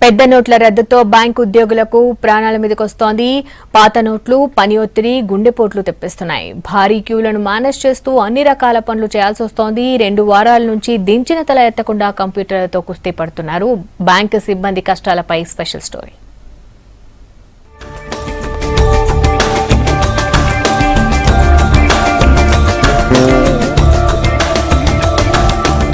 పెద్ద నోట్ల రద్దుతో బ్యాంకు ఉద్యోగులకు ప్రాణాల మీదకొస్తోంది. పాత నోట్లు పని ఒత్తిడి గుండెపోట్లు తెప్పిస్తున్నాయి. భారీ క్యూలను మేనేజ్ చేస్తూ అన్ని రకాల పనులు చేయాల్సి వస్తోంది. 2 వారాల నుంచి దించిన తల ఎత్తకుండా కంప్యూటర్లతో కుస్తీ పడుతున్నారు. బ్యాంకు సిబ్బంది కష్టాలపై స్పెషల్ స్టోరీ.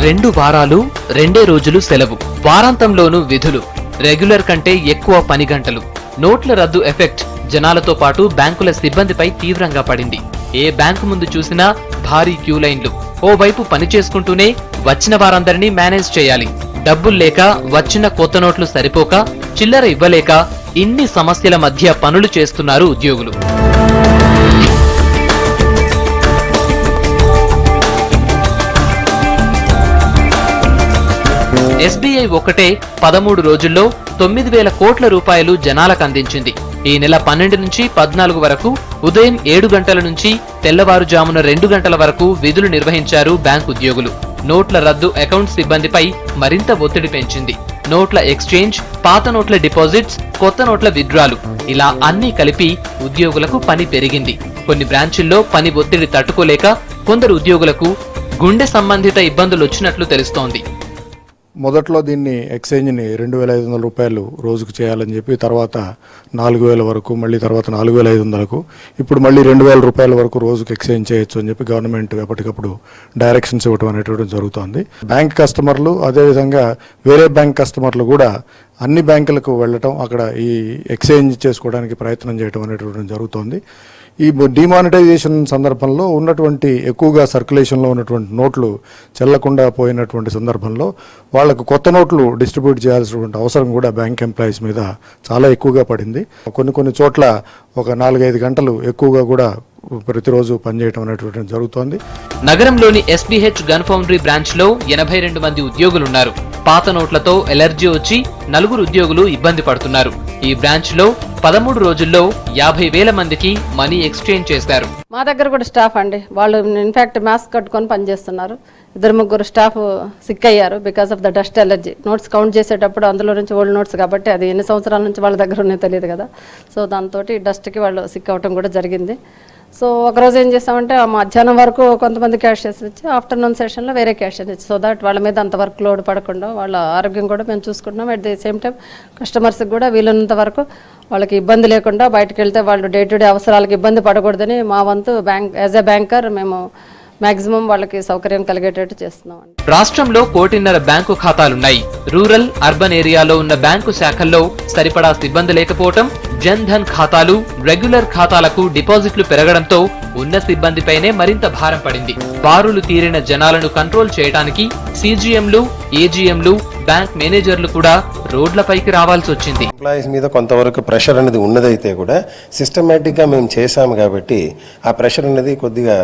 రెండు వారాలు 2 రోజులు సెలవు, వారాంతంలోనూ విధులు, రెగ్యులర్ కంటే ఎక్కువ పని గంటలు. నోట్ల రద్దు ఎఫెక్ట్ జనాలతో పాటు బ్యాంకుల సిబ్బందిపై తీవ్రంగా పడింది. ఏ బ్యాంకు ముందు చూసినా భారీ క్యూ లైన్లు. ఓవైపు పని చేసుకుంటూనే వచ్చిన వారందరినీ మేనేజ్ చేయాలి. డబ్బుల్లేక, వచ్చిన కొత్త నోట్లు సరిపోక, చిల్లర ఇవ్వలేక ఇన్ని సమస్యల మధ్య పనులు చేస్తున్నారు ఉద్యోగులు. ఎస్బీఐ ఒకటే 13 రోజుల్లో 9,000 కోట్ల రూపాయలు జనాలకు అందించింది. ఈ నెల 12 నుంచి 14 వరకు ఉదయం 7 గంటల నుంచి తెల్లవారుజామున 2 గంటల వరకు విధులు నిర్వహించారు బ్యాంకు ఉద్యోగులు. నోట్ల రద్దు అకౌంట్ సిబ్బందిపై మరింత ఒత్తిడి పెంచింది. నోట్ల ఎక్స్చేంజ్, పాత నోట్ల డిపాజిట్స్, కొత్త నోట్ల విత్డ్రాలు, ఇలా అన్నీ కలిపి ఉద్యోగులకు పని పెరిగింది. కొన్ని బ్రాంచుల్లో పని ఒత్తిడి తట్టుకోలేక కొందరు ఉద్యోగులకు గుండె సంబంధిత ఇబ్బందులు వచ్చినట్లు తెలుస్తోంది. మొదట్లో దీన్ని ఎక్స్చేంజ్ని 2,500 రూపాయలు రోజుకు చేయాలని చెప్పి తర్వాత 4,000 వరకు, మళ్ళీ తర్వాత 4,500కు, ఇప్పుడు మళ్ళీ 2,000 రూపాయల వరకు రోజుకు ఎక్స్చేంజ్ చేయొచ్చు అని చెప్పి గవర్నమెంట్ ఎప్పటికప్పుడు డైరెక్షన్స్ ఇవ్వడం అనేటువంటి జరుగుతోంది. బ్యాంక్ కస్టమర్లు అదేవిధంగా వేరే బ్యాంక్ కస్టమర్లు కూడా అన్ని బ్యాంకులకు వెళ్ళటం, అక్కడ ఈ ఎక్స్చేంజ్ చేసుకోవడానికి ప్రయత్నం చేయడం అనేటువంటి జరుగుతోంది. ఈ డిమానిటైజేషన్ సందర్భంలో ఉన్నటువంటి ఎక్కువగా సర్క్యులేషన్లో ఉన్నటువంటి నోట్లు చెల్లకుండా పోయినటువంటి సందర్భంలో వాళ్లకు కొత్త నోట్లు డిస్ట్రిబ్యూట్ చేయాల్సినటువంటి అవసరం కూడా బ్యాంక్ ఎంప్లాయీస్ మీద చాలా ఎక్కువగా పడింది. కొన్ని చోట్ల ఒక 4-5 గంటలు ఎక్కువగా కూడా ప్రతిరోజు పనిచేయడం అనేటువంటి జరుగుతోంది. నగరంలోని ఎస్బీహెచ్ గన్ ఫౌండరీ బ్రాంచ్ లో 82 మంది ఉద్యోగులున్నారు. పాత నోట్లతో ఎలర్జీ వచ్చి 4 ఉద్యోగులు ఇబ్బంది పడుతున్నారు. ఈ బ్రాంచ్ లో 13 రోజుల్లో 50,000 మందికి మనీ ఎక్స్చేంజ్ చేశారు. మా దగ్గర కూడా స్టాఫ్ అండి, వాళ్ళు ఇన్ఫాక్ట్ మాస్క్ కట్టుకొని పనిచేస్తున్నారు. 2-3 స్టాఫ్ సిక్ అయ్యారు because of the dust allergy. Notes count చేసేటప్పుడు అందులో నుంచి ఓల్డ్ నోట్స్ కాబట్టి అది ఎన్ని సంవత్సరాల నుంచి వాళ్ళ దగ్గర ఉన్నాయో తెలియదు కదా. సో దాంతో డస్ట్కి వాళ్ళు సిక్ అవ్వటం కూడా జరిగింది. సో ఒకరోజు ఏం చేస్తామంటే మధ్యాహ్నం వరకు కొంతమంది క్యాషియర్స్ ఇచ్చి ఆఫ్టర్నూన్ సెషన్లో వేరే క్యాషియర్ ఇచ్చి, సో దట్ వాళ్ళ మీద అంత వర్క్ లోడ్ పడకుండా వాళ్ళ ఆరోగ్యం కూడా మేము చూసుకుంటున్నాం. అట్ ది సేమ్ టైం కస్టమర్స్కి కూడా వీలున్నంత వరకు వాళ్ళకి ఇబ్బంది లేకుండా బయటకు వెళ్తే వాళ్ళు డే టు డే అవసరాలకు ఇబ్బంది పడకూడదని మా వంతు యాజ్ ఎ బ్యాంకర్ మేము మాక్సిమం వాళ్ళకి సౌకర్యం కలిగేటట్టు చేస్తున్నాం. రాష్ట్రంలో 1,500,000 బ్యాంకు ఖాతాలున్నాయి. రూరల్, అర్బన్ ఏరియాలో ఉన్న బ్యాంకు శాఖల్లో సరిపడా సిబ్బంది లేకపోవటం, జన్ ధన్ ఖాతాలు, రెగ్యులర్ ఖాతాలకు డిపాజిట్లు పెరగడంతో ఉన్న సిబ్బందిపైనే మరింత భారం పడింది. బారులు తీరిన జనాలను కంట్రోల్ చేయడానికి సీజీఎంలు, ఏజీఎంలు, బ్యాంక్ మేనేజర్లు కూడా రోడ్లపైకి రావాల్సి వచ్చింది. ఎంప్లాయీస్ మీద కొంతవరకు ప్రెషర్ అనేది ఉన్నదైతే కూడా సిస్టమేటిక్ గా మేము చేశాము కాబట్టి ఆ ప్రెషర్ అనేది కొద్దిగా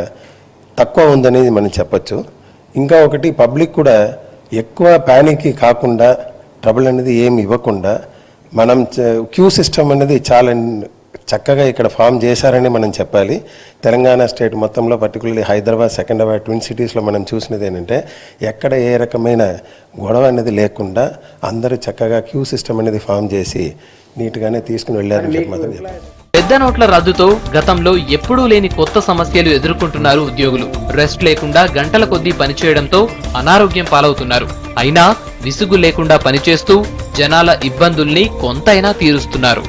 తక్కువ ఉందనేది మనం చెప్పచ్చు. ఇంకా ఒకటి, పబ్లిక్ కూడా ఎక్కువ ప్యానిక్కి కాకుండా, ట్రబుల్ అనేది ఏమి ఇవ్వకుండా మనం క్యూ సిస్టమ్ అనేది చాలా చక్కగా ఇక్కడ ఫామ్ చేశారని మనం చెప్పాలి. తెలంగాణ స్టేట్ మొత్తంలో పర్టికులర్లీ హైదరాబాద్, సెకండ్రాబాద్, ట్విన్ సిటీస్లో మనం చూసినది ఏంటంటే ఎక్కడ ఏ రకమైన గొడవ అనేది లేకుండా అందరూ చక్కగా క్యూ సిస్టమ్ అనేది ఫామ్ చేసి నీట్గానే తీసుకుని వెళ్ళారని చెప్పి మాత్రం చెప్పాలి. పెద్ద నోట్ల రద్దుతో గతంలో ఎప్పుడూ లేని కొత్త సమస్యలు ఎదుర్కొంటున్నారు ఉద్యోగులు. రెస్ట్ లేకుండా గంటల కొద్దీ పనిచేయడంతో అనారోగ్యం పాలవుతున్నారు. అయినా విసుగు లేకుండా పనిచేస్తూ జనాల ఇబ్బందుల్ని కొంతైనా తీరుస్తున్నారు.